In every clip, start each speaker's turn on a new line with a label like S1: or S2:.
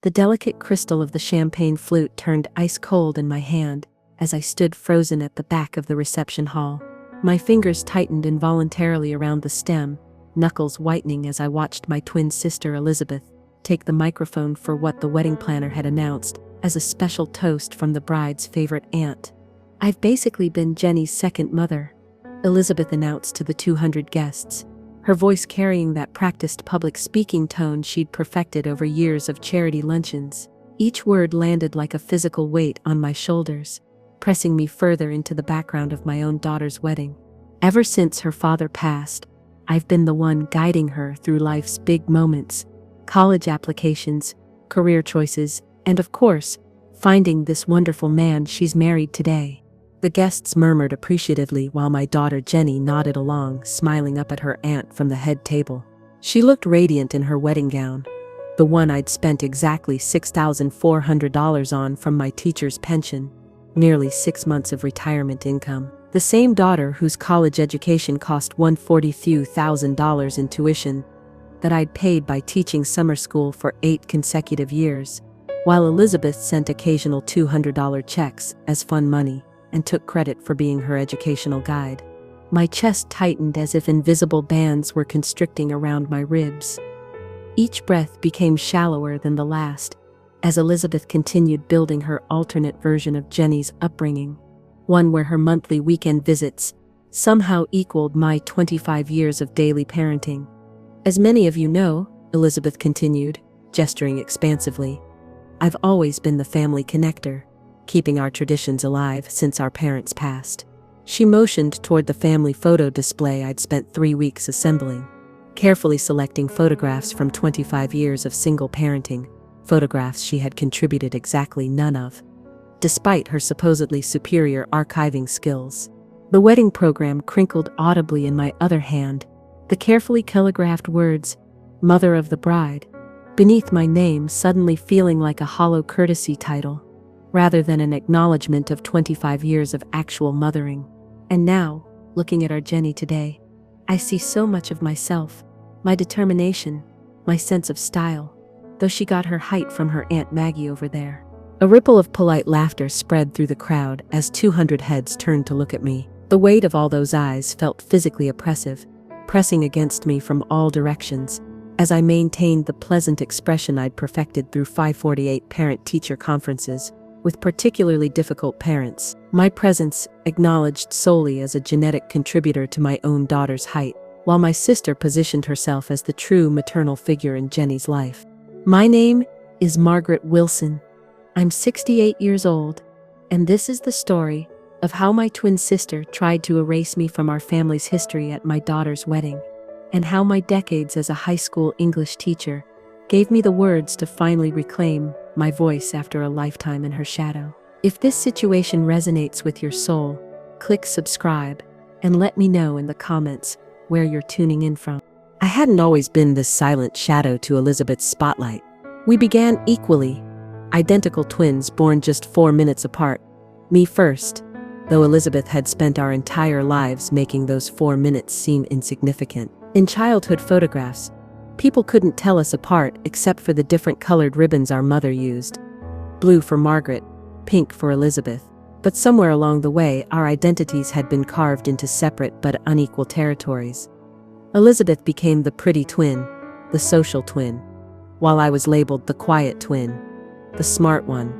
S1: The delicate crystal of the champagne flute turned ice cold in my hand as I stood frozen at the back of the reception hall. My fingers tightened involuntarily around the stem, knuckles whitening as I watched my twin sister Elizabeth take the microphone for what the wedding planner had announced as a special toast from the bride's favorite aunt. "I've basically been Jenny's second mother," Elizabeth announced to the 200 guests, her voice carrying that practiced public speaking tone she'd perfected over years of charity luncheons. Each word landed like a physical weight on my shoulders, pressing me further into the background of my own daughter's wedding. Ever since her father passed, I've been the one guiding her through life's big moments, college applications, career choices, and of course, finding this wonderful man she's married today. The guests murmured appreciatively while my daughter Jenny nodded along, smiling up at her aunt from the head table. She looked radiant in her wedding gown, the one I'd spent exactly $6,400 on from my teacher's pension, nearly 6 months of retirement income. The same daughter whose college education cost $140,000 in tuition that I'd paid by teaching summer school for 8 consecutive years, while Elizabeth sent occasional $200 checks as fun money and took credit for being her educational guide. My chest tightened as if invisible bands were constricting around my ribs. Each breath became shallower than the last as Elizabeth continued building her alternate version of Jenny's upbringing, one where her monthly weekend visits somehow equaled my 25 years of daily parenting. "As many of you know," Elizabeth continued, gesturing expansively, "I've always been the family connector, keeping our traditions alive since our parents passed." She motioned toward the family photo display I'd spent 3 weeks assembling, carefully selecting photographs from 25 years of single parenting, photographs she had contributed exactly none of, despite her supposedly superior archiving skills. The wedding program crinkled audibly in my other hand, the carefully calligraphed words, "Mother of the Bride," beneath my name suddenly feeling like a hollow courtesy title, rather than an acknowledgement of 25 years of actual mothering. And now, looking at our Jenny today, I see so much of myself, my determination, my sense of style, though she got her height from her Aunt Maggie over there. A ripple of polite laughter spread through the crowd as 200 heads turned to look at me. The weight of all those eyes felt physically oppressive, pressing against me from all directions, as I maintained the pleasant expression I'd perfected through 548 parent-teacher conferences with particularly difficult parents, my presence acknowledged solely as a genetic contributor to my own daughter's height, while my sister positioned herself as the true maternal figure in Jenny's life. "My name is Margaret Wilson. I'm 68 years old, and this is the story of how my twin sister tried to erase me from our family's history at my daughter's wedding, and how my decades as a high school English teacher gave me the words to finally reclaim my voice after a lifetime in her shadow." If this situation resonates with your soul, click subscribe and let me know in the comments where you're tuning in from. I hadn't always been this silent shadow to Elizabeth's spotlight. We began equally, identical twins born just 4 minutes apart, me first, though Elizabeth had spent our entire lives making those 4 minutes seem insignificant. In childhood photographs, people couldn't tell us apart except for the different colored ribbons our mother used. Blue for Margaret, pink for Elizabeth. But somewhere along the way, our identities had been carved into separate but unequal territories. Elizabeth became the pretty twin, the social twin, while I was labeled the quiet twin, the smart one.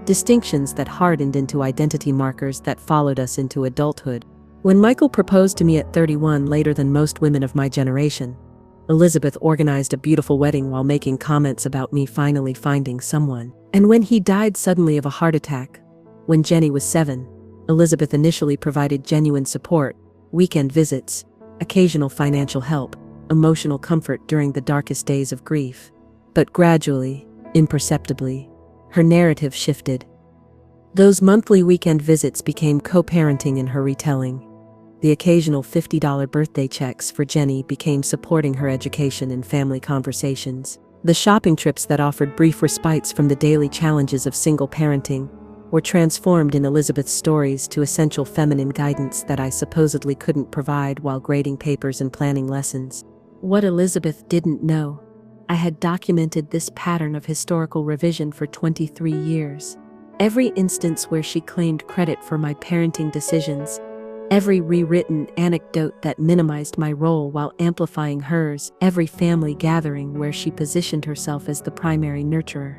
S1: Distinctions that hardened into identity markers that followed us into adulthood. When Michael proposed to me at 31, later than most women of my generation, Elizabeth organized a beautiful wedding while making comments about me finally finding someone. And when he died suddenly of a heart attack, when Jenny was 7, Elizabeth initially provided genuine support, weekend visits, occasional financial help, emotional comfort during the darkest days of grief. But gradually, imperceptibly, her narrative shifted. Those monthly weekend visits became co-parenting in her retelling. The occasional $50 birthday checks for Jenny became supporting her education and family conversations. The shopping trips that offered brief respites from the daily challenges of single parenting were transformed in Elizabeth's stories to essential feminine guidance that I supposedly couldn't provide while grading papers and planning lessons. What Elizabeth didn't know, I had documented this pattern of historical revision for 23 years. Every instance where she claimed credit for my parenting decisions, every rewritten anecdote that minimized my role while amplifying hers, every family gathering where she positioned herself as the primary nurturer.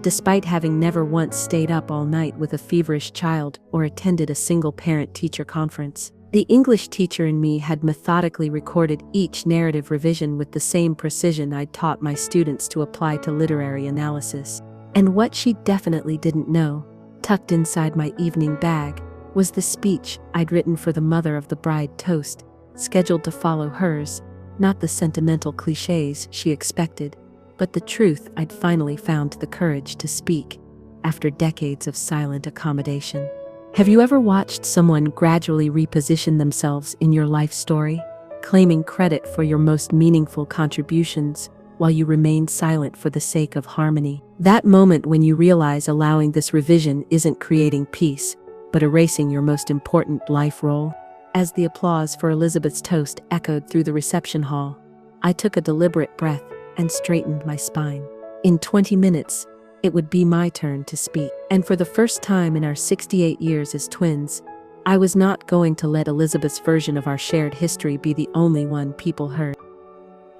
S1: Despite having never once stayed up all night with a feverish child or attended a single parent-teacher conference, the English teacher in me had methodically recorded each narrative revision with the same precision I'd taught my students to apply to literary analysis. And what she definitely didn't know, tucked inside my evening bag, was the speech I'd written for the mother of the bride toast, scheduled to follow hers, not the sentimental cliches she expected, but the truth I'd finally found the courage to speak, after decades of silent accommodation. Have you ever watched someone gradually reposition themselves in your life story, claiming credit for your most meaningful contributions, while you remain silent for the sake of harmony? That moment when you realize allowing this revision isn't creating peace, but erasing your most important life role? As the applause for Elizabeth's toast echoed through the reception hall, I took a deliberate breath and straightened my spine. In 20 minutes, it would be my turn to speak. And for the first time in our 68 years as twins, I was not going to let Elizabeth's version of our shared history be the only one people heard.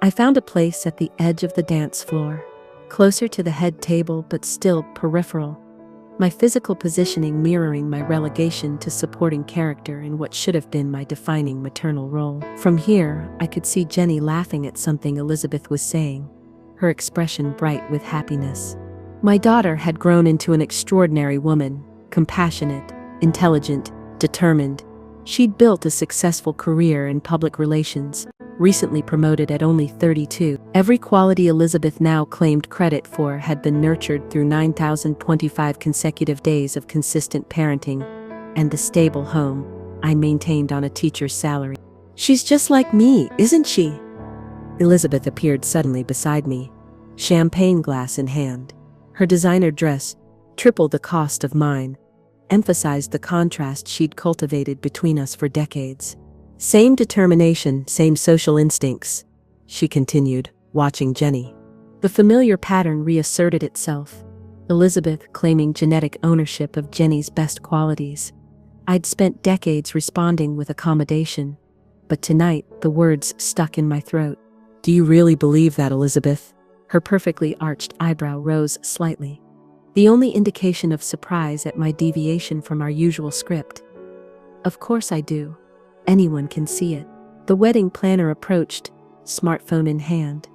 S1: I found a place at the edge of the dance floor, closer to the head table but still peripheral, my physical positioning mirroring my relegation to supporting character in what should have been my defining maternal role. From here, I could see Jenny laughing at something Elizabeth was saying, her expression bright with happiness. My daughter had grown into an extraordinary woman, compassionate, intelligent, determined. She'd built a successful career in public relations, recently promoted at only 32. Every quality Elizabeth now claimed credit for had been nurtured through 9,025 consecutive days of consistent parenting and the stable home I maintained on a teacher's salary. She's just like me, isn't she? Elizabeth appeared suddenly beside me, champagne glass in hand. Her designer dress, triple the cost of mine, emphasized the contrast she'd cultivated between us for decades. Same determination, same social instincts, she continued, watching Jenny. The familiar pattern reasserted itself, Elizabeth claiming genetic ownership of Jenny's best qualities. I'd spent decades responding with accommodation, but tonight the words stuck in my throat. Do you really believe that, Elizabeth? Her perfectly arched eyebrow rose slightly, the only indication of surprise at my deviation from our usual script. Of course I do. Anyone can see it. The wedding planner approached, smartphone in hand.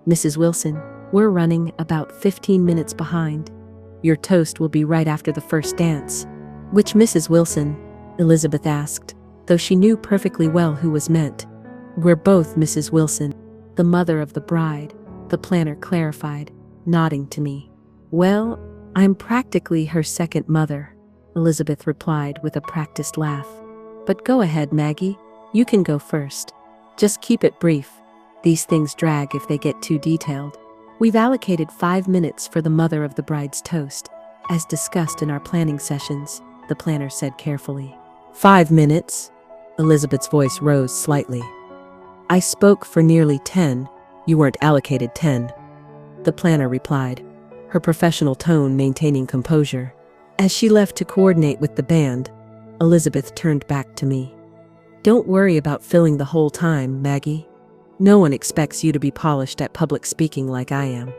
S1: Mrs. Wilson, we're running about 15 minutes behind. Your toast will be right after the first dance. Which Mrs. Wilson? Elizabeth asked, though she knew perfectly well who was meant. We're both Mrs. Wilson, the mother of the bride, the planner clarified, nodding to me. Well, I'm practically her second mother, Elizabeth replied with a practiced laugh. But go ahead, Maggie, you can go first. Just keep it brief. These things drag if they get too detailed. We've allocated 5 minutes for the mother of the bride's toast, as discussed in our planning sessions, the planner said carefully. 5 minutes? Elizabeth's voice rose slightly. I spoke for nearly 10. You weren't allocated 10. The planner replied, her professional tone maintaining composure. As she left to coordinate with the band, Elizabeth turned back to me. Don't worry about filling the whole time, Maggie. No one expects you to be polished at public speaking like I am.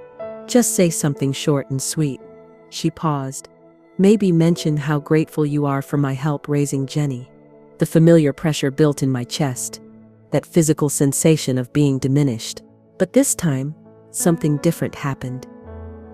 S1: Just say something short and sweet. She paused. Maybe mention how grateful you are for my help raising Jenny. The familiar pressure built in my chest, that physical sensation of being diminished. But this time, something different happened.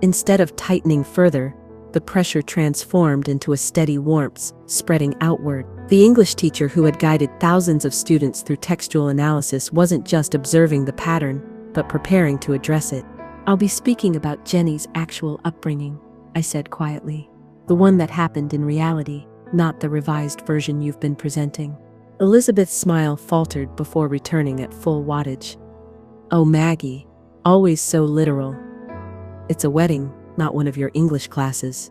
S1: Instead of tightening further, the pressure transformed into a steady warmth, spreading outward. The English teacher who had guided thousands of students through textual analysis wasn't just observing the pattern, but preparing to address it. I'll be speaking about Jenny's actual upbringing, I said quietly. The one that happened in reality, not the revised version you've been presenting. Elizabeth's smile faltered before returning at full wattage. Oh, Maggie, always so literal. It's a wedding, not one of your English classes.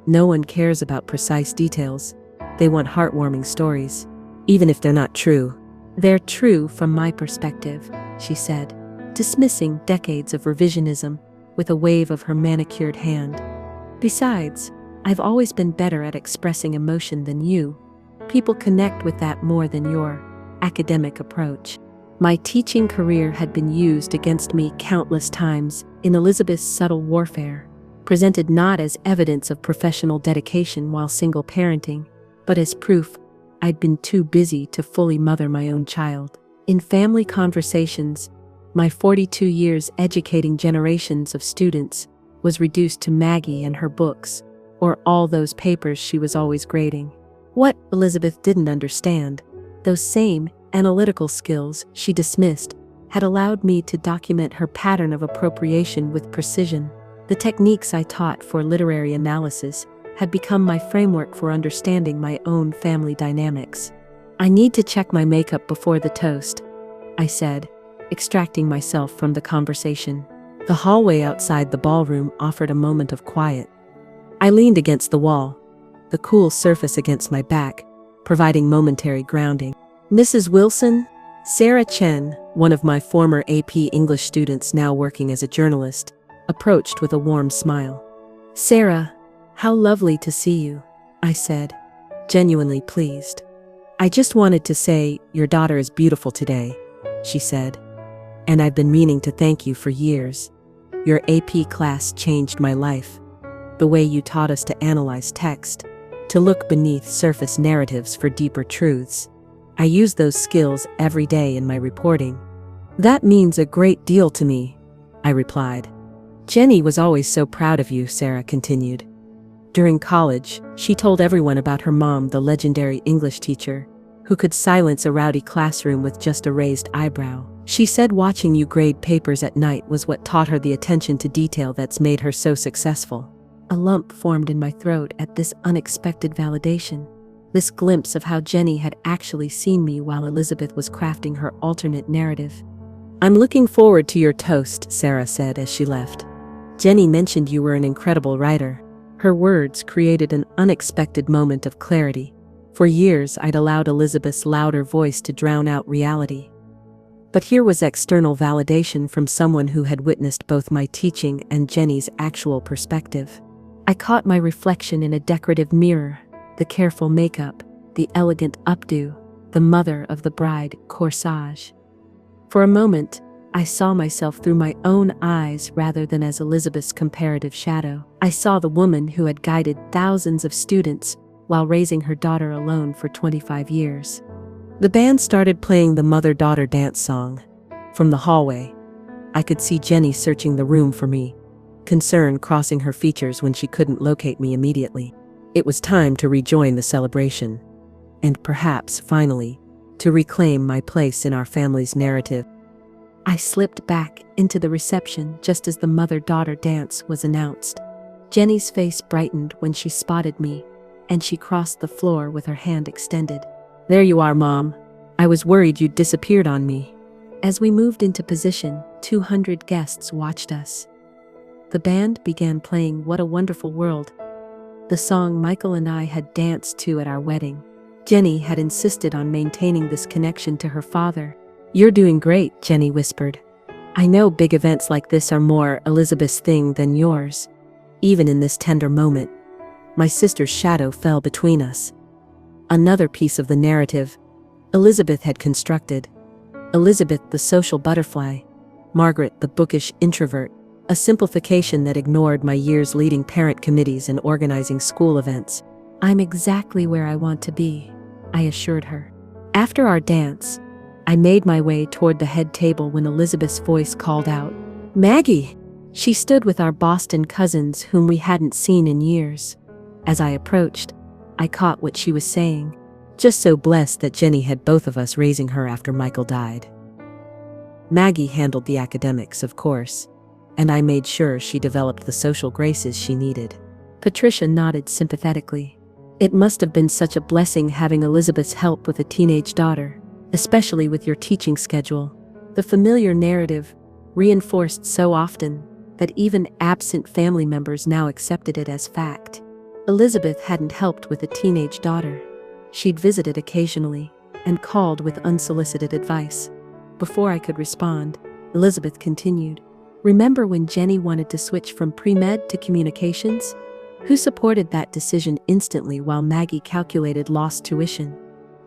S1: No one cares about precise details. They want heartwarming stories, even if they're not true. They're true from my perspective, she said, dismissing decades of revisionism with a wave of her manicured hand. Besides, I've always been better at expressing emotion than you. People connect with that more than your academic approach. My teaching career had been used against me countless times in Elizabeth's subtle warfare, presented not as evidence of professional dedication while single parenting, but as proof I'd been too busy to fully mother my own child. In family conversations, my 42 years educating generations of students was reduced to Maggie and her books, or all those papers she was always grading. What Elizabeth didn't understand, those same analytical skills she dismissed, had allowed me to document her pattern of appropriation with precision. The techniques I taught for literary analysis had become my framework for understanding my own family dynamics. I need to check my makeup before the toast, I said, extracting myself from the conversation. The hallway outside the ballroom offered a moment of quiet. I leaned against the wall, the cool surface against my back, providing momentary grounding. Mrs. Wilson, Sarah Chen, one of my former AP English students now working as a journalist, approached with a warm smile. Sarah, how lovely to see you, I said, genuinely pleased. I just wanted to say your daughter is beautiful today, she said, and I've been meaning to thank you for years. Your AP class changed my life. The way you taught us to analyze text, to look beneath surface narratives for deeper truths. I use those skills every day in my reporting. That means a great deal to me, I replied. Jenny was always so proud of you, Sarah continued. During college, she told everyone about her mom, the legendary English teacher, who could silence a rowdy classroom with just a raised eyebrow. She said watching you grade papers at night was what taught her the attention to detail that's made her so successful. A lump formed in my throat at this unexpected validation, this glimpse of how Jenny had actually seen me while Elizabeth was crafting her alternate narrative. I'm looking forward to your toast, Sarah said as she left. Jenny mentioned you were an incredible writer. Her words created an unexpected moment of clarity. For years, I'd allowed Elizabeth's louder voice to drown out reality. But here was external validation from someone who had witnessed both my teaching and Jenny's actual perspective. I caught my reflection in a decorative mirror, the careful makeup, the elegant updo, the mother of the bride corsage. For a moment, I saw myself through my own eyes rather than as Elizabeth's comparative shadow. I saw the woman who had guided thousands of students while raising her daughter alone for 25 years. The band started playing the mother-daughter dance song. From the hallway, I could see Jenny searching the room for me, concern crossing her features when she couldn't locate me immediately. It was time to rejoin the celebration, and perhaps, finally, to reclaim my place in our family's narrative. I slipped back into the reception just as the mother-daughter dance was announced. Jenny's face brightened when she spotted me, and she crossed the floor with her hand extended. There you are, Mom. I was worried you'd disappeared on me. As we moved into position, 200 guests watched us. The band began playing What a Wonderful World, the song Michael and I had danced to at our wedding. Jenny had insisted on maintaining this connection to her father. You're doing great, Jenny whispered. I know big events like this are more Elizabeth's thing than yours. Even in this tender moment, my sister's shadow fell between us. Another piece of the narrative Elizabeth had constructed. Elizabeth, the social butterfly. Margaret, the bookish introvert. A simplification that ignored my years leading parent committees and organizing school events. I'm exactly where I want to be, I assured her. After our dance, I made my way toward the head table when Elizabeth's voice called out, Maggie! She stood with our Boston cousins whom we hadn't seen in years. As I approached, I caught what she was saying. Just so blessed that Jenny had both of us raising her after Michael died. Maggie handled the academics, of course, and I made sure she developed the social graces she needed. Patricia nodded sympathetically. It must have been such a blessing having Elizabeth's help with a teenage daughter, especially with your teaching schedule. The familiar narrative, reinforced so often that even absent family members now accepted it as fact. Elizabeth hadn't helped with a teenage daughter. She'd visited occasionally and called with unsolicited advice. Before I could respond, Elizabeth continued. Remember when Jenny wanted to switch from pre-med to communications? Who supported that decision instantly while Maggie calculated lost tuition?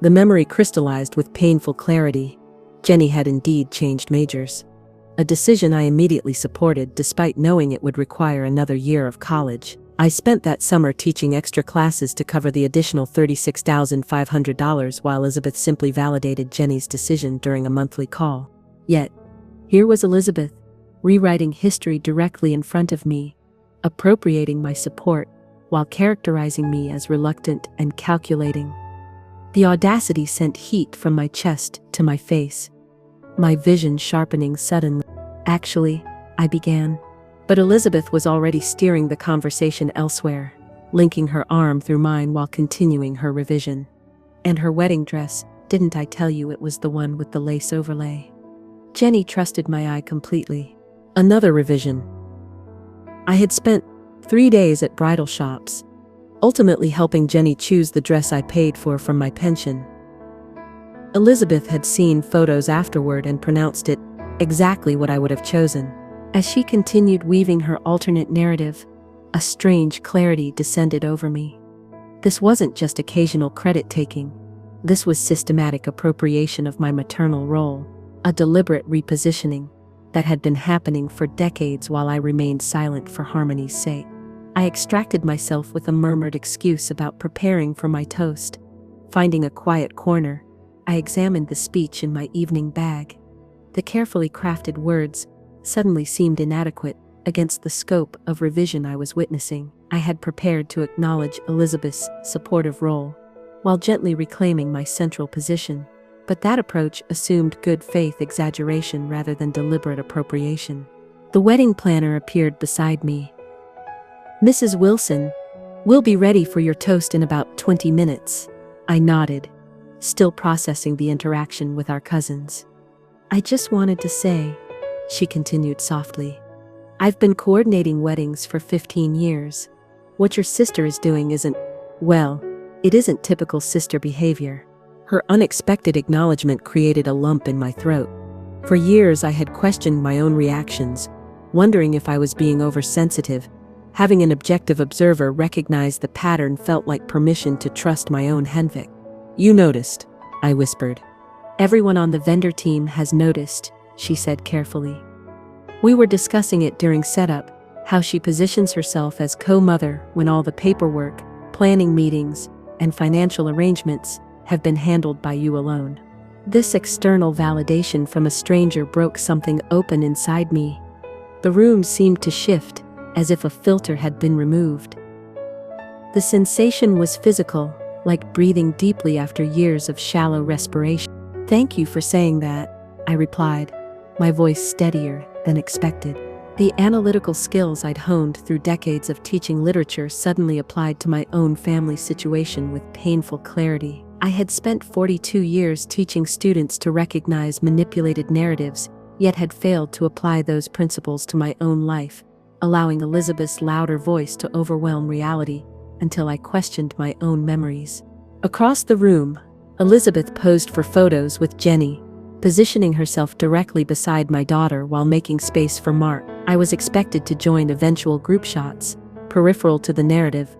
S1: The memory crystallized with painful clarity. Jenny had indeed changed majors. A decision I immediately supported despite knowing it would require another year of college. I spent that summer teaching extra classes to cover the additional $36,500 while Elizabeth simply validated Jenny's decision during a monthly call. Yet, here was Elizabeth, rewriting history directly in front of me, appropriating my support while characterizing me as reluctant and calculating. The audacity sent heat from my chest to my face, my vision sharpening suddenly. Actually, I began. But Elizabeth was already steering the conversation elsewhere, linking her arm through mine while continuing her revision. And her wedding dress, didn't I tell you it was the one with the lace overlay? Jenny trusted my eye completely. Another revision. I had spent 3 days at bridal shops, ultimately helping Jenny choose the dress I paid for from my pension. Elizabeth had seen photos afterward and pronounced it exactly what I would have chosen. As she continued weaving her alternate narrative, a strange clarity descended over me. This wasn't just occasional credit-taking. This was systematic appropriation of my maternal role, a deliberate repositioning that had been happening for decades while I remained silent for harmony's sake. I extracted myself with a murmured excuse about preparing for my toast. Finding a quiet corner, I examined the speech in my evening bag. The carefully crafted words suddenly seemed inadequate against the scope of revision I was witnessing. I had prepared to acknowledge Elizabeth's supportive role, while gently reclaiming my central position. But that approach assumed good faith exaggeration rather than deliberate appropriation. The wedding planner appeared beside me. "Mrs. Wilson, we'll be ready for your toast in about 20 minutes. I nodded, still processing the interaction with our cousins. "I just wanted to say," she continued softly, "I've been coordinating weddings for 15 years. What your sister is doing isn't, well, it isn't typical sister behavior." Her unexpected acknowledgement created a lump in my throat. For years I had questioned my own reactions, wondering if I was being oversensitive. Having an objective observer recognize the pattern felt like permission to trust my own Henvik. "You noticed," I whispered. "Everyone on the vendor team has noticed," she said carefully. "We were discussing it during setup, how she positions herself as co-mother when all the paperwork, planning meetings, and financial arrangements have been handled by you alone." This external validation from a stranger broke something open inside me. The room seemed to shift, as if a filter had been removed. The sensation was physical, like breathing deeply after years of shallow respiration. "Thank you for saying that," I replied, my voice steadier than expected. The analytical skills I'd honed through decades of teaching literature suddenly applied to my own family situation with painful clarity. I had spent 42 years teaching students to recognize manipulated narratives, yet had failed to apply those principles to my own life, allowing Elizabeth's louder voice to overwhelm reality until I questioned my own memories. Across the room, Elizabeth posed for photos with Jenny, positioning herself directly beside my daughter while making space for Mark. I was expected to join eventual group shots, peripheral to the narrative.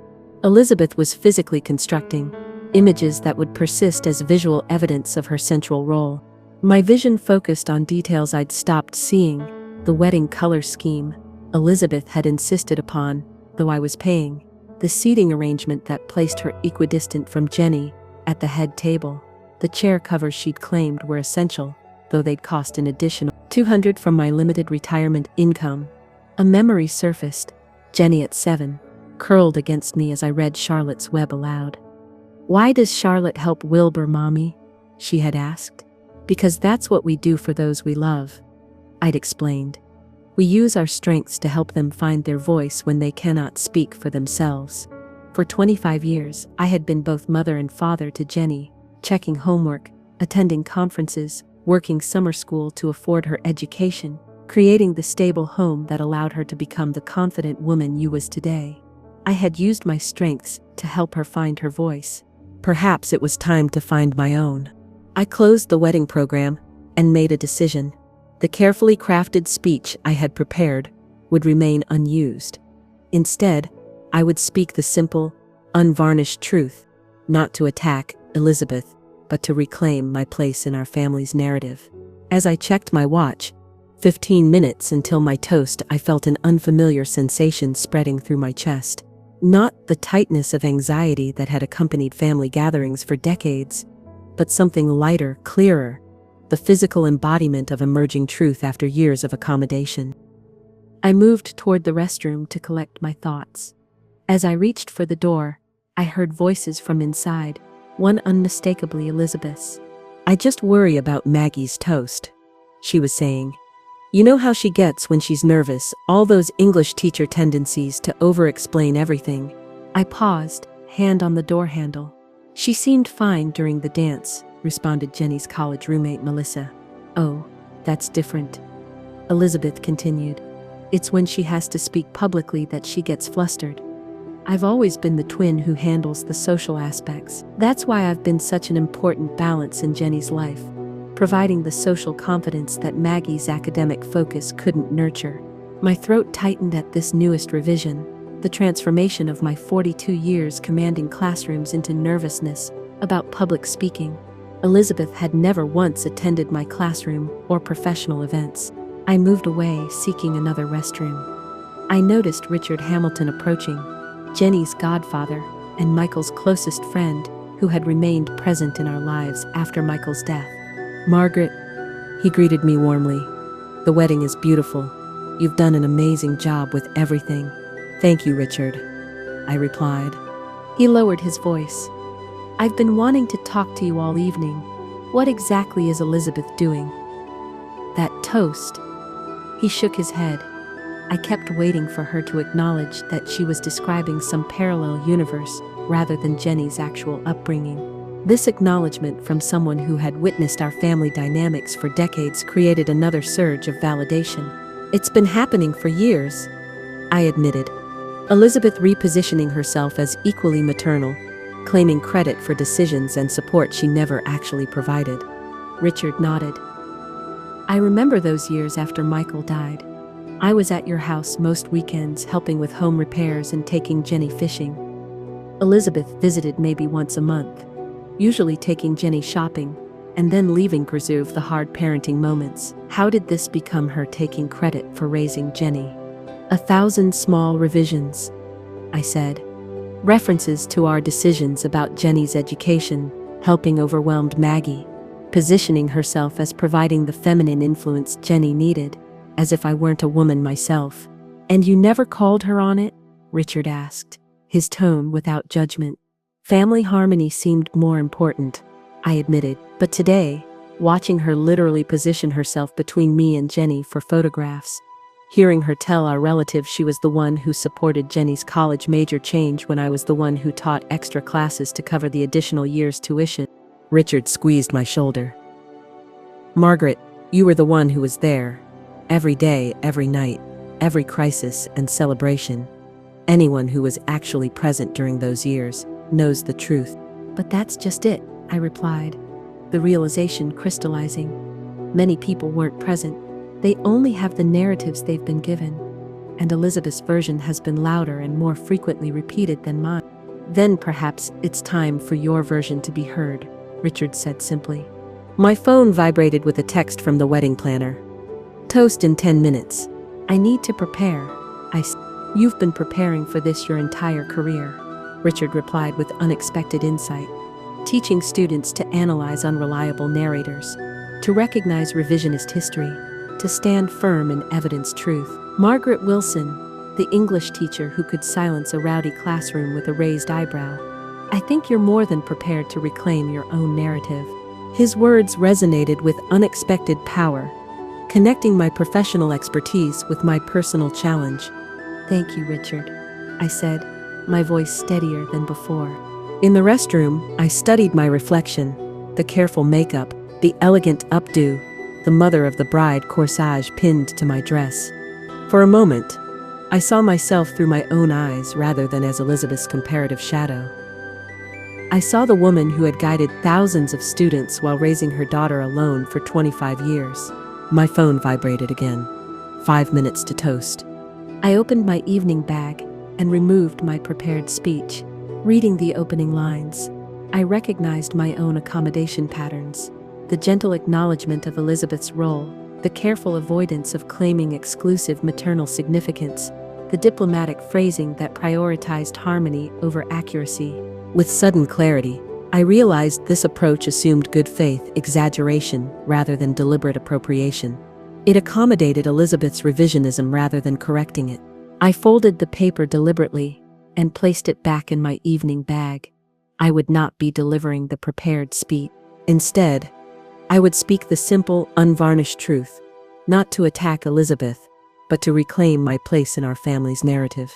S1: Elizabeth was physically constructing images that would persist as visual evidence of her central role. My vision focused on details I'd stopped seeing, the wedding color scheme Elizabeth had insisted upon, though I was paying, the seating arrangement that placed her equidistant from Jenny at the head table. The chair covers she'd claimed were essential, though they'd cost an additional $200 from my limited retirement income. A memory surfaced, Jenny at 7, curled against me as I read Charlotte's Web aloud. "Why does Charlotte help Wilbur, Mommy?" she had asked. "Because that's what we do for those we love," I'd explained. "We use our strengths to help them find their voice when they cannot speak for themselves." For 25 years, I had been both mother and father to Jenny, checking homework, attending conferences, working summer school to afford her education, creating the stable home that allowed her to become the confident woman you was today. I had used my strengths to help her find her voice. Perhaps it was time to find my own. I closed the wedding program and made a decision. The carefully crafted speech I had prepared would remain unused. Instead, I would speak the simple, unvarnished truth, not to attack Elizabeth, but to reclaim my place in our family's narrative. As I checked my watch, 15 minutes until my toast, I felt an unfamiliar sensation spreading through my chest. Not the tightness of anxiety that had accompanied family gatherings for decades, but something lighter, clearer, the physical embodiment of emerging truth after years of accommodation. I moved toward the restroom to collect my thoughts. As I reached for the door, I heard voices from inside, one unmistakably Elizabeth's. "I just worry about Maggie's toast," she was saying. "You know how she gets when she's nervous, all those English teacher tendencies to over-explain everything." I paused, hand on the door handle. "She seemed fine during the dance," responded Jenny's college roommate Melissa. "Oh, that's different," Elizabeth continued. "It's when she has to speak publicly that she gets flustered. I've always been the twin who handles the social aspects. That's why I've been such an important balance in Jenny's life, providing the social confidence that Maggie's academic focus couldn't nurture." My throat tightened at this newest revision, the transformation of my 42 years commanding classrooms into nervousness about public speaking. Elizabeth had never once attended my classroom or professional events. I moved away, seeking another restroom. I noticed Richard Hamilton approaching, Jenny's godfather and Michael's closest friend, who had remained present in our lives after Michael's death. "Margaret," he greeted me warmly, "the wedding is beautiful. You've done an amazing job with everything." "Thank you, Richard," I replied. He lowered his voice. "I've been wanting to talk to you all evening. What exactly is Elizabeth doing?" "That toast." He shook his head. I kept waiting for her to acknowledge that she was describing some parallel universe rather than Jenny's actual upbringing. This acknowledgement from someone who had witnessed our family dynamics for decades created another surge of validation. "It's been happening for years," I admitted. Elizabeth repositioning herself as equally maternal, claiming credit for decisions and support she never actually provided. Richard nodded. "I remember those years after Michael died. I was at your house most weekends helping with home repairs and taking Jenny fishing. Elizabeth visited maybe once a month, usually taking Jenny shopping, and then leaving to preserve the hard parenting moments. How did this become her taking credit for raising Jenny?" "1,000 small revisions," I said. "References to our decisions about Jenny's education, helping overwhelmed Maggie, positioning herself as providing the feminine influence Jenny needed, as if I weren't a woman myself." "And you never called her on it?" Richard asked, his tone without judgment. "Family harmony seemed more important," I admitted, but today, watching her literally position herself between me and Jenny for photographs, hearing her tell our relatives she was the one who supported Jenny's college major change when I was the one who taught extra classes to cover the additional year's tuition. Richard squeezed my shoulder. "Margaret, you were the one who was there. Every day, every night, every crisis and celebration. Anyone who was actually present during those years knows the truth." "But that's just it," I replied, the realization crystallizing. Many people weren't present. They only have the narratives they've been given, and Elizabeth's version has been louder and more frequently repeated than mine. "Then perhaps it's time for your version to be heard," Richard said simply. My phone vibrated with a text from the wedding planner. "Toast in 10 minutes. I need to prepare," I said. "You've been preparing for this your entire career," Richard replied with unexpected insight. "Teaching students to analyze unreliable narrators, to recognize revisionist history, to stand firm in evidence truth. Margaret Wilson, the English teacher who could silence a rowdy classroom with a raised eyebrow. I think you're more than prepared to reclaim your own narrative." His words resonated with unexpected power, connecting my professional expertise with my personal challenge. "Thank you, Richard," I said, my voice steadier than before. In the restroom, I studied my reflection, the careful makeup, the elegant updo, the mother of the bride corsage pinned to my dress. For a moment, I saw myself through my own eyes rather than as Elizabeth's comparative shadow. I saw the woman who had guided thousands of students while raising her daughter alone for 25 years. My phone vibrated again. 5 minutes to toast. I opened my evening bag and removed my prepared speech. Reading the opening lines, I recognized my own accommodation patterns. The gentle acknowledgement of Elizabeth's role, the careful avoidance of claiming exclusive maternal significance, the diplomatic phrasing that prioritized harmony over accuracy. With sudden clarity, I realized this approach assumed good faith exaggeration rather than deliberate appropriation. It accommodated Elizabeth's revisionism rather than correcting it. I folded the paper deliberately and placed it back in my evening bag. I would not be delivering the prepared speech. Instead, I would speak the simple, unvarnished truth, not to attack Elizabeth, but to reclaim my place in our family's narrative.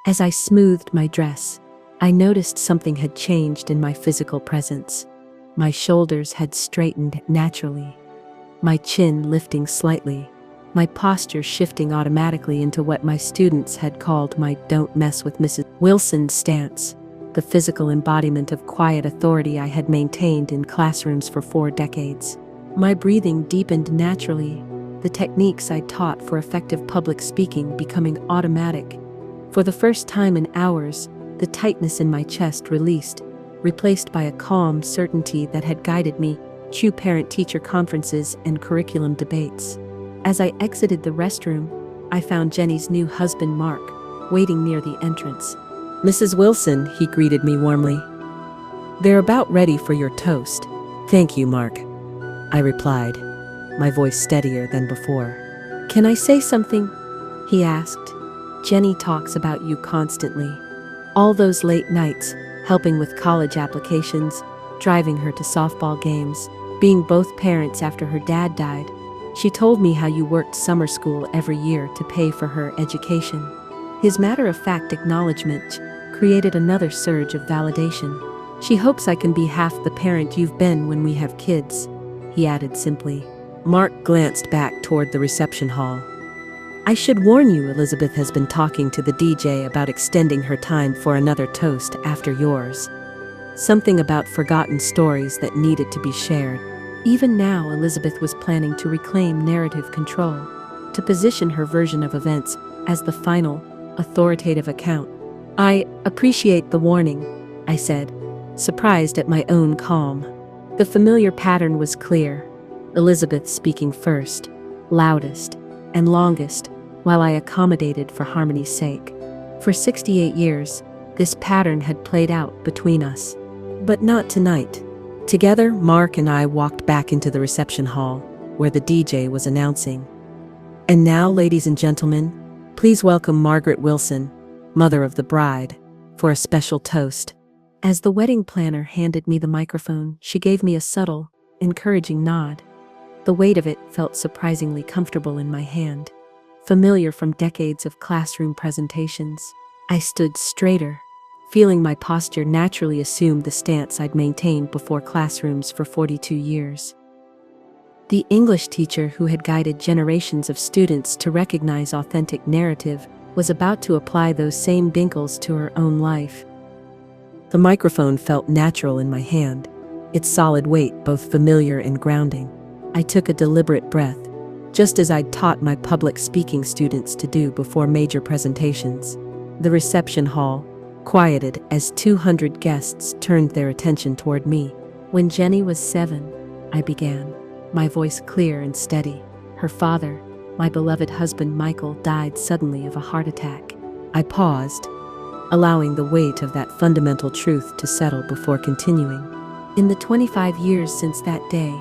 S1: As I smoothed my dress, I noticed something had changed in my physical presence. My shoulders had straightened naturally, my chin lifting slightly, my posture shifting automatically into what my students had called my "don't mess with Mrs. Wilson" stance, the physical embodiment of quiet authority I had maintained in classrooms for 4 decades. My breathing deepened naturally, the techniques I taught for effective public speaking becoming automatic. For the first time in hours, the tightness in my chest released, replaced by a calm certainty that had guided me through parent-teacher conferences and curriculum debates. As I exited the restroom, I found Jenny's new husband, Mark, waiting near the entrance. "Mrs. Wilson," he greeted me warmly. "They're about ready for your toast." "Thank you, Mark," I replied, my voice steadier than before. "Can I say something?" he asked. "Jenny talks about you constantly. All those late nights, helping with college applications, driving her to softball games, being both parents after her dad died. She told me how you worked summer school every year to pay for her education." His matter-of-fact acknowledgement created another surge of validation. "She hopes I can be half the parent you've been when we have kids," he added simply. Mark glanced back toward the reception hall. "I should warn you, Elizabeth has been talking to the DJ about extending her time for another toast after yours. Something about forgotten stories that needed to be shared." Even now, Elizabeth was planning to reclaim narrative control, to position her version of events as the final, authoritative account. "I appreciate the warning," I said, surprised at my own calm. The familiar pattern was clear. Elizabeth speaking first, loudest, and longest, while I accommodated for harmony's sake. For 68 years, this pattern had played out between us. But not tonight. Together, Mark and I walked back into the reception hall, where the DJ was announcing. "And now, ladies and gentlemen, please welcome Margaret Wilson, mother of the bride, for a special toast." As the wedding planner handed me the microphone, she gave me a subtle, encouraging nod. The weight of it felt surprisingly comfortable in my hand, familiar from decades of classroom presentations. I stood straighter, feeling my posture naturally assume the stance I'd maintained before classrooms for 42 years. The English teacher who had guided generations of students to recognize authentic narrative was about to apply those same vinkles to her own life. The microphone felt natural in my hand, its solid weight both familiar and grounding. I took a deliberate breath, just as I'd taught my public speaking students to do before major presentations. The reception hall quieted as 200 guests turned their attention toward me. "When Jenny was 7, I began, my voice clear and steady. Her father, my beloved husband Michael, died suddenly of a heart attack." I paused, allowing the weight of that fundamental truth to settle before continuing. "In the 25 years since that day,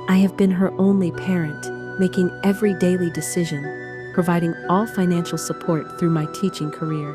S1: I have been her only parent, making every daily decision, providing all financial support through my teaching career,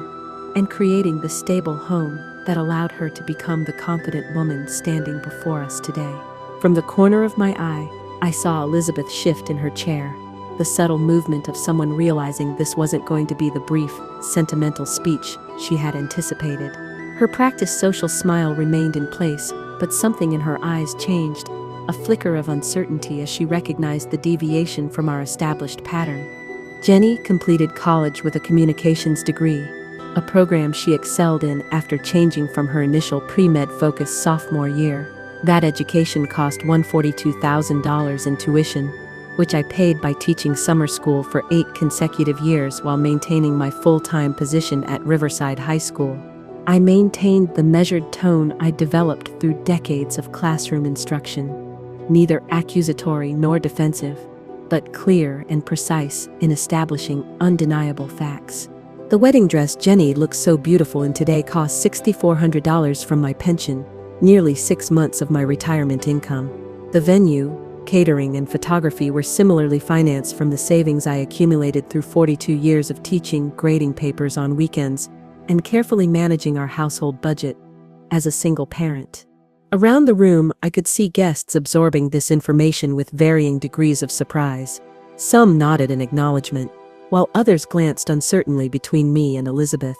S1: and creating the stable home that allowed her to become the confident woman standing before us today." From the corner of my eye, I saw Elizabeth shift in her chair, the subtle movement of someone realizing this wasn't going to be the brief, sentimental speech she had anticipated. Her practiced social smile remained in place, but something in her eyes changed, a flicker of uncertainty as she recognized the deviation from our established pattern. Jenny completed college with a communications degree, a program she excelled in after changing from her initial pre-med focused sophomore year. That education cost $142,000 in tuition, which I paid by teaching summer school for 8 consecutive years while maintaining my full-time position at Riverside High School. I maintained the measured tone I developed through decades of classroom instruction, neither accusatory nor defensive, but clear and precise in establishing undeniable facts. The wedding dress Jenny looks so beautiful in today cost $6,400 from my pension, nearly 6 months of my retirement income. The venue, catering, and photography were similarly financed from the savings I accumulated through 42 years of teaching, grading papers on weekends, and carefully managing our household budget as a single parent. Around the room, I could see guests absorbing this information with varying degrees of surprise. Some nodded in acknowledgement, while others glanced uncertainly between me and Elizabeth,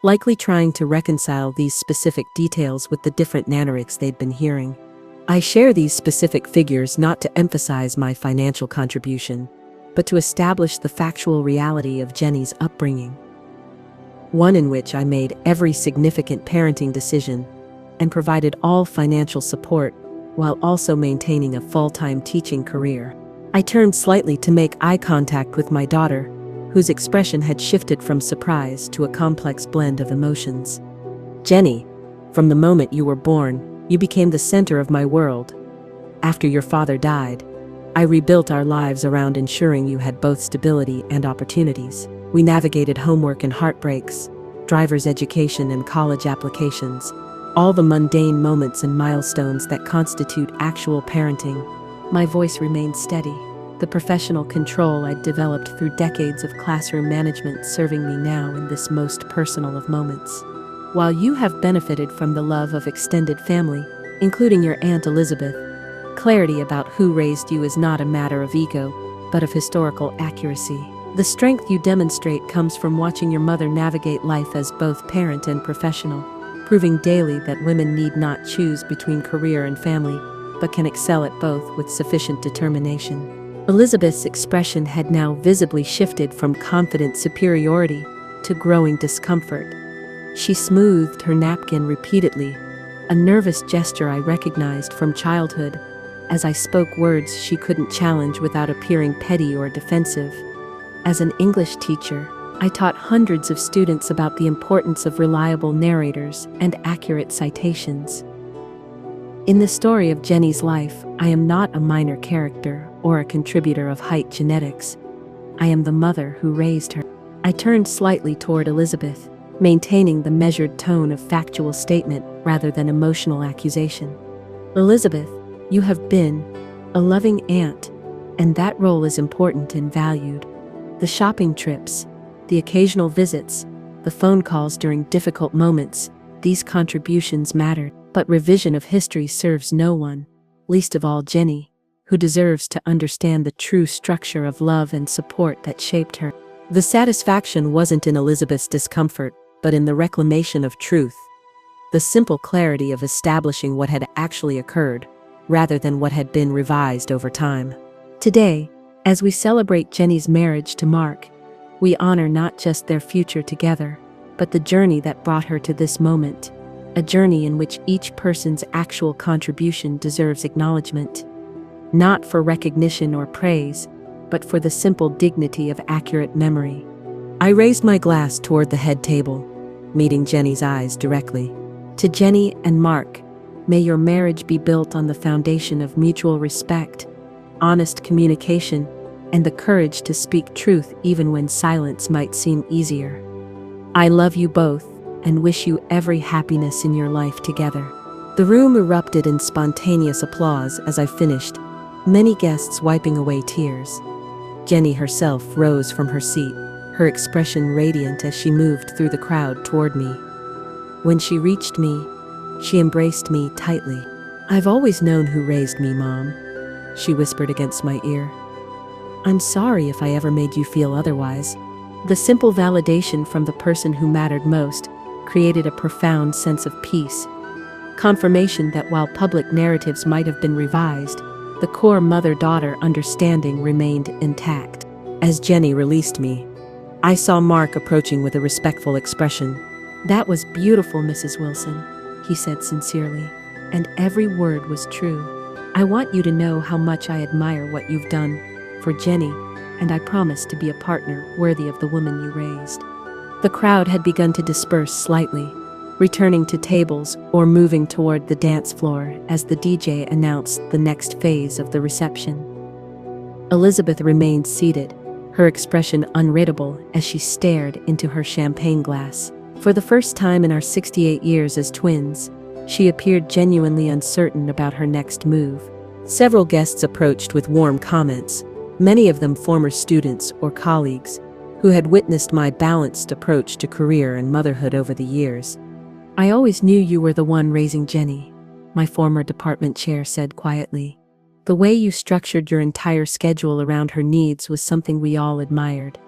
S1: likely trying to reconcile these specific details with the different nanarics they'd been hearing. I share these specific figures not to emphasize my financial contribution, but to establish the factual reality of Jenny's upbringing, one in which I made every significant parenting decision and provided all financial support while also maintaining a full-time teaching career. I turned slightly to make eye contact with my daughter, whose expression had shifted from surprise to a complex blend of emotions. Jenny, from the moment you were born, you became the center of my world. After your father died, I rebuilt our lives around ensuring you had both stability and opportunities. We navigated homework and heartbreaks, driver's education and college applications, all the mundane moments and milestones that constitute actual parenting. My voice remained steady, the professional control I'd developed through decades of classroom management serving me now in this most personal of moments. While you have benefited from the love of extended family, including your Aunt Elizabeth, clarity about who raised you is not a matter of ego, but of historical accuracy. The strength you demonstrate comes from watching your mother navigate life as both parent and professional, proving daily that women need not choose between career and family, but can excel at both with sufficient determination. Elizabeth's expression had now visibly shifted from confident superiority to growing discomfort. She smoothed her napkin repeatedly, a nervous gesture I recognized from childhood, as I spoke words she couldn't challenge without appearing petty or defensive. As an English teacher, I taught hundreds of students about the importance of reliable narrators and accurate citations. In the story of Jenny's life, I am not a minor character or a contributor of height genetics. I am the mother who raised her. I turned slightly toward Elizabeth, maintaining the measured tone of factual statement rather than emotional accusation. Elizabeth, you have been a loving aunt, and that role is important and valued. The shopping trips, the occasional visits, the phone calls during difficult moments, these contributions mattered, but revision of history serves no one, least of all Jenny, who deserves to understand the true structure of love and support that shaped her. The satisfaction wasn't in Elizabeth's discomfort, but in the reclamation of truth, the simple clarity of establishing what had actually occurred, rather than what had been revised over time. Today, as we celebrate Jenny's marriage to Mark, we honor not just their future together, but the journey that brought her to this moment, a journey in which each person's actual contribution deserves acknowledgement, not for recognition or praise, but for the simple dignity of accurate memory. I raised my glass toward the head table, meeting Jenny's eyes directly. To Jenny and Mark, may your marriage be built on the foundation of mutual respect, honest communication, and the courage to speak truth even when silence might seem easier. I love you both and wish you every happiness in your life together. The room erupted in spontaneous applause as I finished, many guests wiping away tears. Jenny herself rose from her seat, her expression radiant as she moved through the crowd toward me. When she reached me, she embraced me tightly. I've always known who raised me, Mom, she whispered against my ear. I'm sorry if I ever made you feel otherwise. The simple validation from the person who mattered most created a profound sense of peace. Confirmation that while public narratives might have been revised, the core mother-daughter understanding remained intact. As Jenny released me, I saw Mark approaching with a respectful expression. That was beautiful, Mrs. Wilson, he said sincerely, and every word was true. I want you to know how much I admire what you've done, for Jenny, and I promise to be a partner worthy of the woman you raised." The crowd had begun to disperse slightly, returning to tables or moving toward the dance floor as the DJ announced the next phase of the reception. Elizabeth remained seated, her expression unreadable as she stared into her champagne glass. For the first time in our 68 years as twins, she appeared genuinely uncertain about her next move. Several guests approached with warm comments, many of them former students or colleagues who had witnessed my balanced approach to career and motherhood over the years. "I always knew you were the one raising Jenny," my former department chair said quietly. "The way you structured your entire schedule around her needs was something we all admired."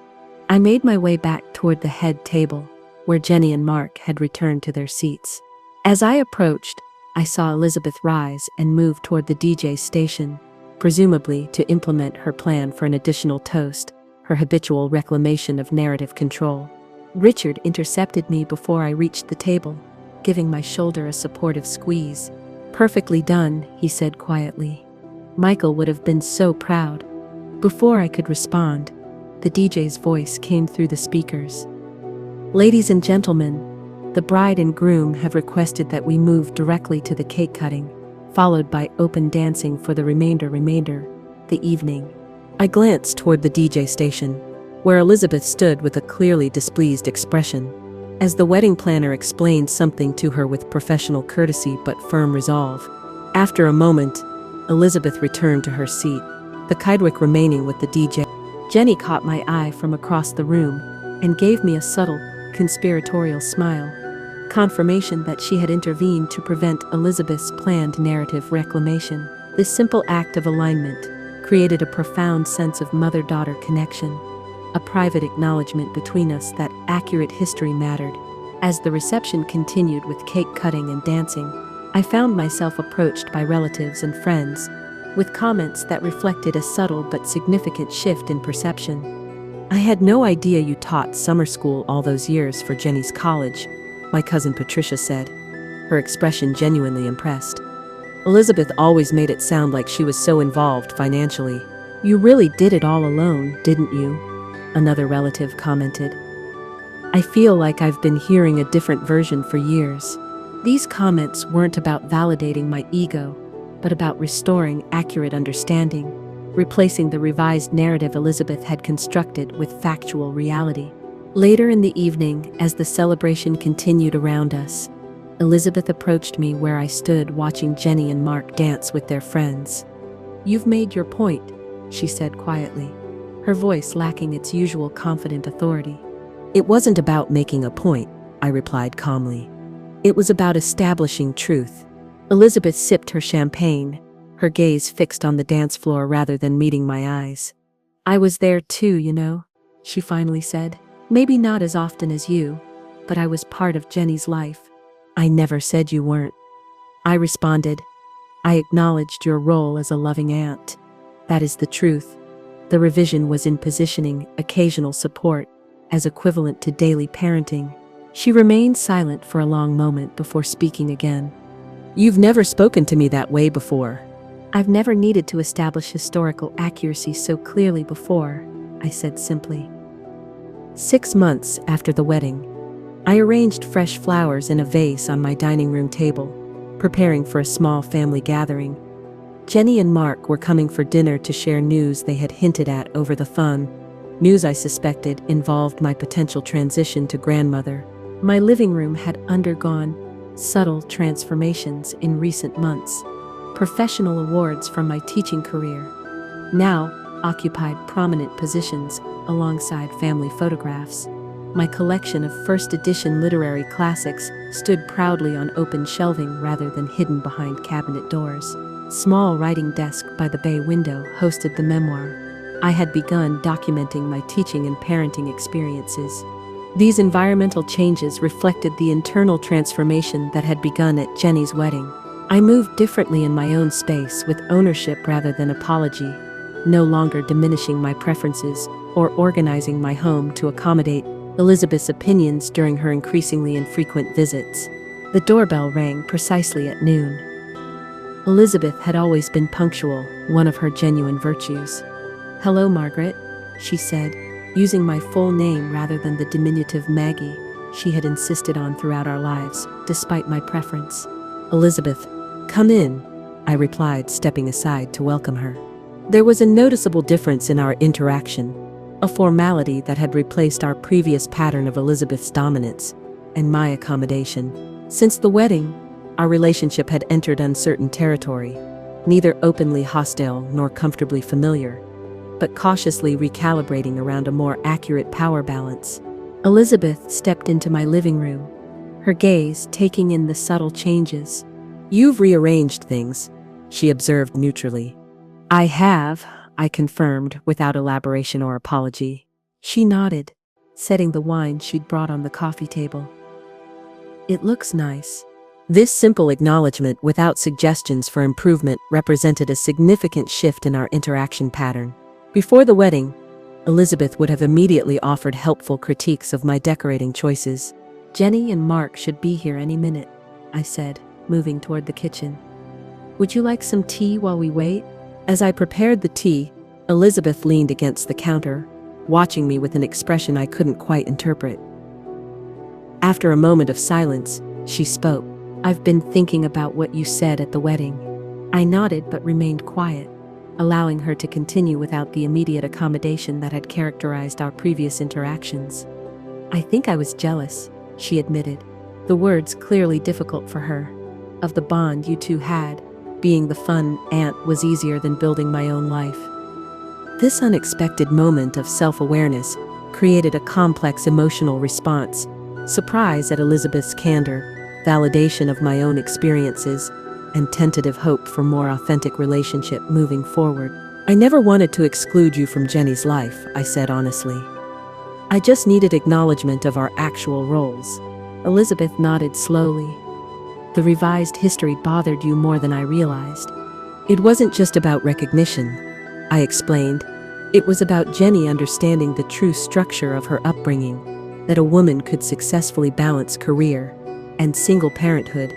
S1: I made my way back toward the head table, where Jenny and Mark had returned to their seats. As I approached, I saw Elizabeth rise and move toward the DJ station, presumably to implement her plan for an additional toast, her habitual reclamation of narrative control. Richard intercepted me before I reached the table, giving my shoulder a supportive squeeze. "Perfectly done," he said quietly. "Michael would have been so proud." Before I could respond, the DJ's voice came through the speakers. "Ladies and gentlemen, the bride and groom have requested that we move directly to the cake cutting, followed by open dancing for the remainder the evening." I glanced toward the DJ station, where Elizabeth stood with a clearly displeased expression, as the wedding planner explained something to her with professional courtesy but firm resolve. After a moment, Elizabeth returned to her seat, the Kydwick remaining with the DJ. Jenny caught my eye from across the room and gave me a subtle, conspiratorial smile, confirmation that she had intervened to prevent Elizabeth's planned narrative reclamation. This simple act of alignment created a profound sense of mother-daughter connection, a private acknowledgement between us that accurate history mattered. As the reception continued with cake cutting and dancing, I found myself approached by relatives and friends, with comments that reflected a subtle but significant shift in perception. "I had no idea you taught summer school all those years for Jenny's college," my cousin Patricia said, her expression genuinely impressed. "Elizabeth always made it sound like she was so involved financially." "You really did it all alone, didn't you?" another relative commented. "I feel like I've been hearing a different version for years." These comments weren't about validating my ego, but about restoring accurate understanding, replacing the revised narrative Elizabeth had constructed with factual reality. Later in the evening, as the celebration continued around us, Elizabeth approached me where I stood watching Jenny and Mark dance with their friends. "You've made your point," she said quietly, her voice lacking its usual confident authority. "It wasn't about making a point," I replied calmly. "It was about establishing truth." Elizabeth sipped her champagne, her gaze fixed on the dance floor rather than meeting my eyes. "I was there too, you know," she finally said. "Maybe not as often as you, but I was part of Jenny's life." "I never said you weren't," I responded. "I acknowledged your role as a loving aunt. That is the truth." The revision was in positioning occasional support as equivalent to daily parenting. She remained silent for a long moment before speaking again. "You've never spoken to me that way before." "I've never needed to establish historical accuracy so clearly before," I said simply. 6 months after the wedding, I arranged fresh flowers in a vase on my dining room table, preparing for a small family gathering. Jenny and Mark were coming for dinner to share news they had hinted at over the phone, news I suspected involved my potential transition to grandmother. My living room had undergone subtle transformations in recent months. Professional awards from my teaching career now occupied prominent positions alongside family photographs. My collection of first edition literary classics stood proudly on open shelving rather than hidden behind cabinet doors. Small writing desk by the bay window hosted the memoir I had begun documenting my teaching and parenting experiences. These environmental changes reflected the internal transformation that had begun at Jenny's wedding. I moved differently in my own space with ownership rather than apology, no longer diminishing my preferences or organizing my home to accommodate Elizabeth's opinions during her increasingly infrequent visits. The doorbell rang precisely at noon. Elizabeth had always been punctual, one of her genuine virtues. "Hello, Margaret," she said, using my full name rather than the diminutive Maggie she had insisted on throughout our lives, despite my preference. "Elizabeth, come in," I replied, stepping aside to welcome her. There was a noticeable difference in our interaction, a formality that had replaced our previous pattern of Elizabeth's dominance and my accommodation. Since the wedding, our relationship had entered uncertain territory, neither openly hostile nor comfortably familiar, but cautiously recalibrating around a more accurate power balance. Elizabeth stepped into my living room, her gaze taking in the subtle changes. "You've rearranged things," she observed neutrally. "I have," I confirmed without elaboration or apology. She nodded, setting the wine she'd brought on the coffee table. "It looks nice." This simple acknowledgement without suggestions for improvement represented a significant shift in our interaction pattern. Before the wedding, Elizabeth would have immediately offered helpful critiques of my decorating choices. "Jenny and Mark should be here any minute," I said, moving toward the kitchen. "Would you like some tea while we wait?" As I prepared the tea, Elizabeth leaned against the counter, watching me with an expression I couldn't quite interpret. After a moment of silence, she spoke. "I've been thinking about what you said at the wedding." I nodded but remained quiet, allowing her to continue without the immediate accommodation that had characterized our previous interactions. "I think I was jealous," she admitted, the words clearly difficult for her. "Of the bond you two had. Being the fun aunt was easier than building my own life." This unexpected moment of self-awareness created a complex emotional response: surprise at Elizabeth's candor, validation of my own experiences, and tentative hope for more authentic relationship moving forward. "I never wanted to exclude you from Jenny's life," I said honestly. "I just needed acknowledgement of our actual roles." Elizabeth nodded slowly. "The revised history bothered you more than I realized." "It wasn't just about recognition," I explained. "It was about Jenny understanding the true structure of her upbringing, that a woman could successfully balance career and single parenthood,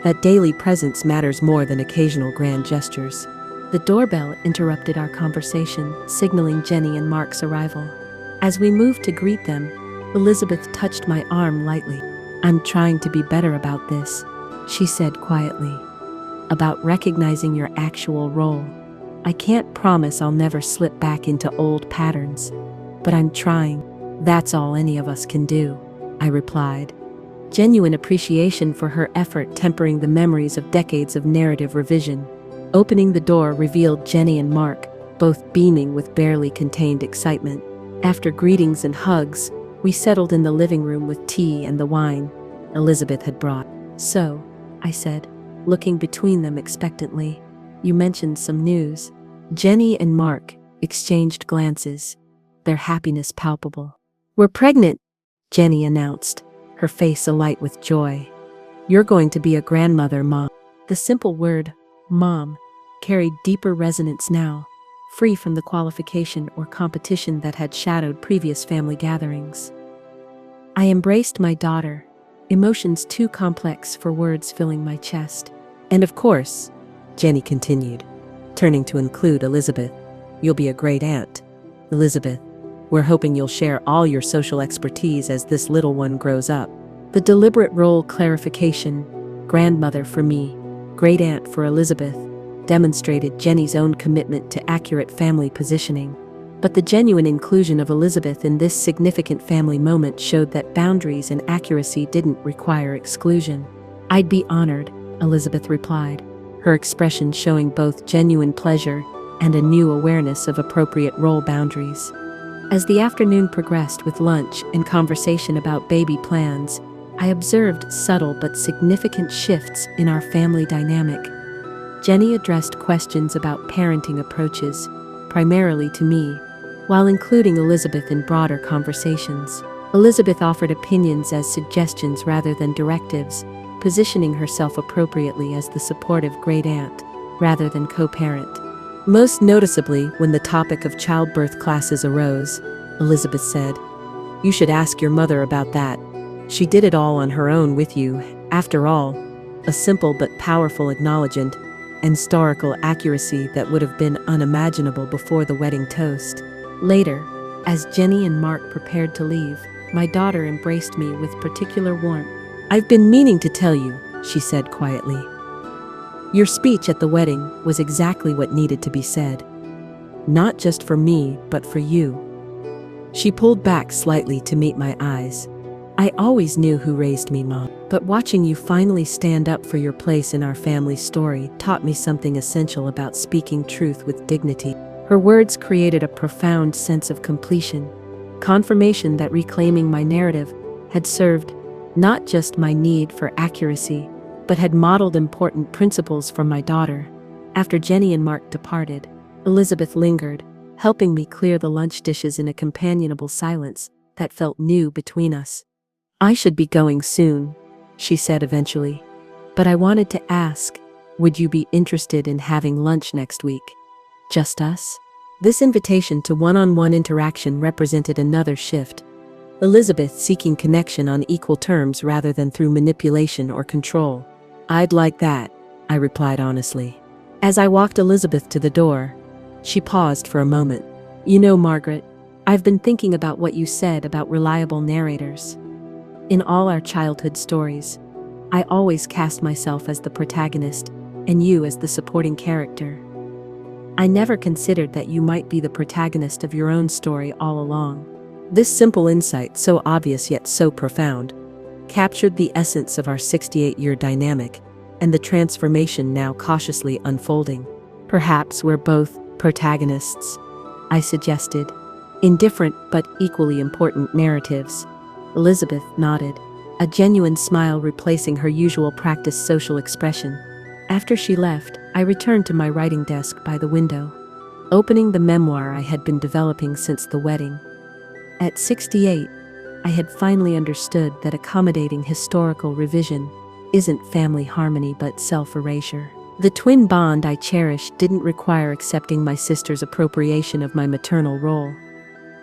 S1: that daily presence matters more than occasional grand gestures." The doorbell interrupted our conversation, signaling Jenny and Mark's arrival. As we moved to greet them, Elizabeth touched my arm lightly. "I'm trying to be better about this," she said quietly. "About recognizing your actual role. I can't promise I'll never slip back into old patterns, but I'm trying. That's all any of us can do," I replied. Genuine appreciation for her effort tempering the memories of decades of narrative revision. Opening the door revealed Jenny and Mark, both beaming with barely contained excitement. After greetings and hugs, we settled in the living room with tea and the wine Elizabeth had brought. "So," I said, looking between them expectantly, "you mentioned some news." Jenny and Mark exchanged glances, their happiness palpable. "We're pregnant," Jenny announced, her face alight with joy. "You're going to be a grandmother, Mom." The simple word, Mom, carried deeper resonance now, free from the qualification or competition that had shadowed previous family gatherings. I embraced my daughter, emotions too complex for words filling my chest. "And of course," Jenny continued, turning to include Elizabeth, "you'll be a great aunt. Elizabeth, we're hoping you'll share all your social expertise as this little one grows up." The deliberate role clarification, grandmother for me, great aunt for Elizabeth, demonstrated Jenny's own commitment to accurate family positioning. But the genuine inclusion of Elizabeth in this significant family moment showed that boundaries and accuracy didn't require exclusion. "I'd be honored," Elizabeth replied, her expression showing both genuine pleasure and a new awareness of appropriate role boundaries. As the afternoon progressed with lunch and conversation about baby plans, I observed subtle but significant shifts in our family dynamic. Jenny addressed questions about parenting approaches, primarily to me, while including Elizabeth in broader conversations. Elizabeth offered opinions as suggestions rather than directives, positioning herself appropriately as the supportive great aunt, rather than co-parent. Most noticeably, when the topic of childbirth classes arose, Elizabeth said, "You should ask your mother about that. She did it all on her own with you, after all." A simple but powerful acknowledgement, and historical accuracy that would have been unimaginable before the wedding toast. Later, as Jenny and Mark prepared to leave, my daughter embraced me with particular warmth. "I've been meaning to tell you," she said quietly. "Your speech at the wedding was exactly what needed to be said. Not just for me, but for you." She pulled back slightly to meet my eyes. "I always knew who raised me, Mom, but watching you finally stand up for your place in our family story taught me something essential about speaking truth with dignity." Her words created a profound sense of completion, confirmation that reclaiming my narrative had served not just my need for accuracy, but had modeled important principles for my daughter. After Jenny and Mark departed, Elizabeth lingered, helping me clear the lunch dishes in a companionable silence that felt new between us. "I should be going soon," she said eventually, "but I wanted to ask, would you be interested in having lunch next week? Just us?" This invitation to one-on-one interaction represented another shift. Elizabeth seeking connection on equal terms rather than through manipulation or control. "I'd like that," I replied honestly. As I walked Elizabeth to the door, she paused for a moment. "You know, Margaret, I've been thinking about what you said about reliable narrators. In all our childhood stories, I always cast myself as the protagonist and you as the supporting character. I never considered that you might be the protagonist of your own story all along." This simple insight, so obvious yet so profound, captured the essence of our 68-year dynamic and the transformation now cautiously unfolding. "Perhaps we're both protagonists," I suggested, "in different but equally important narratives." Elizabeth nodded, a genuine smile replacing her usual practiced social expression. After she left, I returned to my writing desk by the window, opening the memoir I had been developing since the wedding. At 68, I had finally understood that accommodating historical revision isn't family harmony but self-erasure. The twin bond I cherished didn't require accepting my sister's appropriation of my maternal role.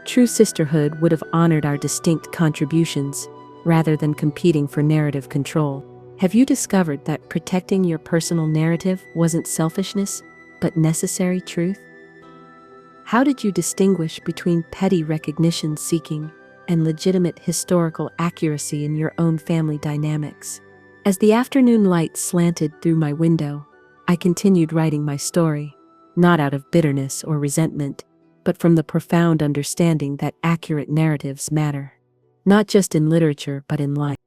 S1: True sisterhood would have honored our distinct contributions, rather than competing for narrative control. Have you discovered that protecting your personal narrative wasn't selfishness, but necessary truth? How did you distinguish between petty recognition seeking and legitimate historical accuracy in your own family dynamics? As the afternoon light slanted through my window, I continued writing my story, not out of bitterness or resentment, but from the profound understanding that accurate narratives matter, not just in literature but in life.